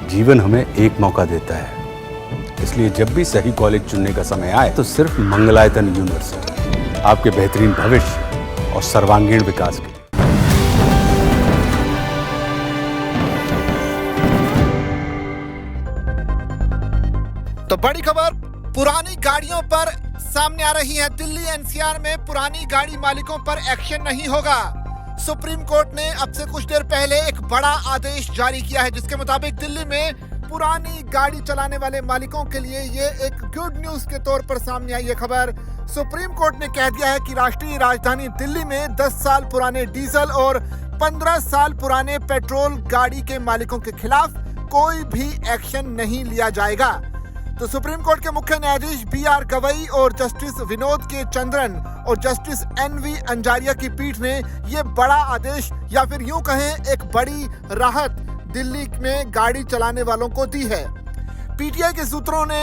जीवन हमें एक मौका देता है, इसलिए जब भी सही कॉलेज चुनने का समय आए तो सिर्फ मंगलायतन यूनिवर्सिटी आपके बेहतरीन भविष्य और सर्वांगीण विकास के लिए। तो बड़ी खबर पुरानी गाड़ियों पर सामने आ रही है। दिल्ली एनसीआर में पुरानी गाड़ी मालिकों पर एक्शन नहीं होगा। सुप्रीम कोर्ट ने अब से कुछ देर पहले एक बड़ा आदेश जारी किया है, जिसके मुताबिक दिल्ली में पुरानी गाड़ी चलाने वाले मालिकों के लिए ये एक गुड न्यूज के तौर पर सामने आई है खबर। सुप्रीम कोर्ट ने कह दिया है कि राष्ट्रीय राजधानी दिल्ली में 10 साल पुराने डीजल और 15 साल पुराने पेट्रोल गाड़ी के मालिकों के खिलाफ कोई भी एक्शन नहीं लिया जाएगा। तो सुप्रीम कोर्ट के मुख्य न्यायाधीश BR गवई और जस्टिस विनोद के चंद्रन और जस्टिस NV अंजारिया की पीठ ने ये बड़ा आदेश या फिर यूं कहें एक बड़ी राहत दिल्ली में गाड़ी चलाने वालों को दी है। PTI के सूत्रों ने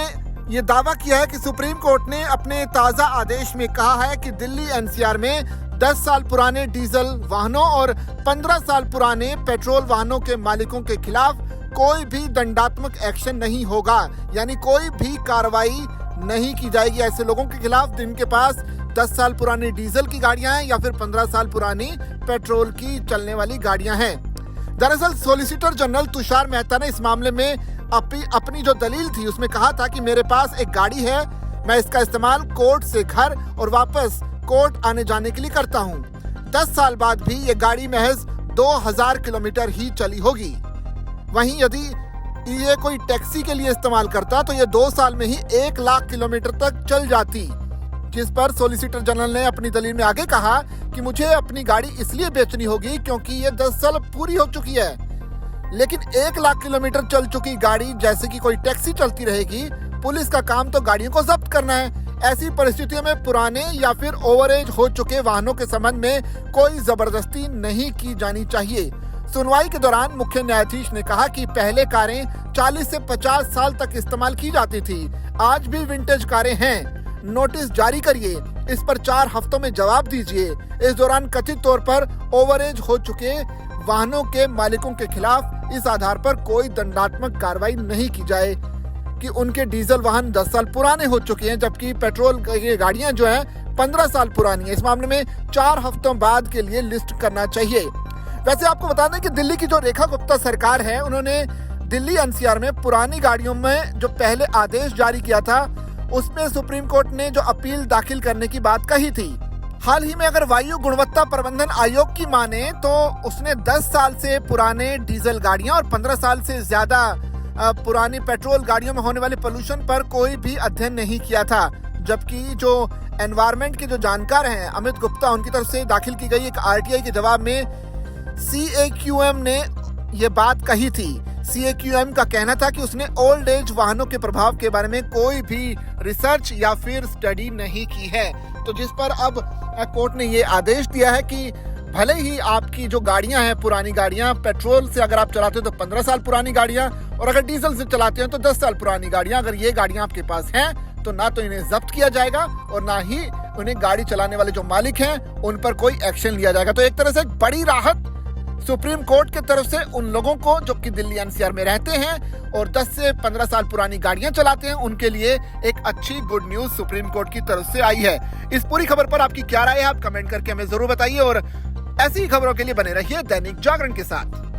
ये दावा किया है कि सुप्रीम कोर्ट ने अपने ताज़ा आदेश में कहा है कि दिल्ली NCR में 10 साल पुराने डीजल वाहनों और 15 साल पुराने पेट्रोल वाहनों के मालिकों के खिलाफ कोई भी दंडात्मक एक्शन नहीं होगा, यानी कोई भी कार्रवाई नहीं की जाएगी ऐसे लोगों के खिलाफ जिनके पास 10 साल पुरानी डीजल की गाड़ियां हैं या फिर 15 साल पुरानी पेट्रोल की चलने वाली गाड़ियां हैं। दरअसल सॉलिसिटर जनरल तुषार मेहता ने इस मामले में अपनी जो दलील थी उसमें कहा था कि मेरे पास एक गाड़ी है, मैं इसका इस्तेमाल कोर्ट से घर और वापस कोर्ट आने जाने के लिए करता हूँ। 10 साल बाद भी ये गाड़ी महज 2000 किलोमीटर ही चली होगी। वहीं यदि ये कोई टैक्सी के लिए इस्तेमाल करता तो ये 2 साल में ही 1 लाख किलोमीटर तक चल जाती, जिस पर सॉलिसिटर जनरल ने अपनी दलील में आगे कहा कि मुझे अपनी गाड़ी इसलिए बेचनी होगी क्योंकि ये 10 साल पूरी हो चुकी है, लेकिन 1 लाख किलोमीटर चल चुकी गाड़ी जैसे कि कोई टैक्सी चलती रहेगी। पुलिस का काम तो गाड़ियों को जब्त करना है। ऐसी परिस्थितियों में पुराने या फिर ओवरेज हो चुके वाहनों के संबंध में कोई जबरदस्ती नहीं की जानी चाहिए। सुनवाई के दौरान मुख्य न्यायाधीश ने कहा कि पहले कारें 40 से 50 साल तक इस्तेमाल की जाती थी, आज भी विंटेज कारें हैं। नोटिस जारी करिए, इस पर 4 हफ्तों में जवाब दीजिए। इस दौरान कथित तौर पर ओवरेज हो चुके वाहनों के मालिकों के खिलाफ इस आधार पर कोई दंडात्मक कार्रवाई नहीं की जाए कि उनके डीजल वाहन 10 साल पुराने हो चुके हैं, जबकि पेट्रोल की गाड़ियां जो हैं 15 साल पुरानी है। इस मामले में 4 हफ्तों बाद के लिए लिस्ट करना चाहिए। वैसे आपको बता दें कि दिल्ली की जो रेखा गुप्ता सरकार है, उन्होंने दिल्ली NCR में पुरानी गाड़ियों में जो पहले आदेश जारी किया था उसमें सुप्रीम कोर्ट ने जो अपील दाखिल करने की बात कही थी। हाल ही में अगर वायु गुणवत्ता प्रबंधन आयोग की माने तो उसने 10 साल से पुराने डीजल गाड़ियां और 15 साल से ज्यादा पुरानी पेट्रोल गाड़ियों में होने वाले पोल्यूशन पर कोई भी अध्ययन नहीं किया था, जबकि जो एनवायरमेंट के जो जानकार हैं अमित गुप्ता, उनकी तरफ से दाखिल की गई एक RTI के जवाब में CAQM ने ये बात कही थी। CAQM का कहना था कि उसने ओल्ड एज वाहनों के प्रभाव के बारे में कोई भी रिसर्च या फिर स्टडी नहीं की है। तो जिस पर अब कोर्ट ने ये आदेश दिया है कि भले ही आपकी जो गाड़ियां हैं, पुरानी गाड़ियां, पेट्रोल से अगर आप चलाते हो तो 15 साल पुरानी गाड़ियां, और अगर डीजल से चलाते हो तो 10 साल पुरानी गाड़ियां, अगर ये गाड़ियां आपके पास हैं तो ना तो इन्हें जब्त किया जाएगा और ना ही उन्हें गाड़ी चलाने वाले जो मालिक हैं उन पर कोई एक्शन लिया जाएगा। तो एक तरह से एक बड़ी राहत सुप्रीम कोर्ट की तरफ से उन लोगों को जो कि दिल्ली NCR में रहते हैं और 10 से 15 साल पुरानी गाड़ियां चलाते हैं, उनके लिए एक अच्छी गुड न्यूज सुप्रीम कोर्ट की तरफ से आई है। इस पूरी खबर पर आपकी क्या राय है, आप कमेंट करके हमें जरूर बताइए और ऐसी ही खबरों के लिए बने रहिए दैनिक जागरण के साथ।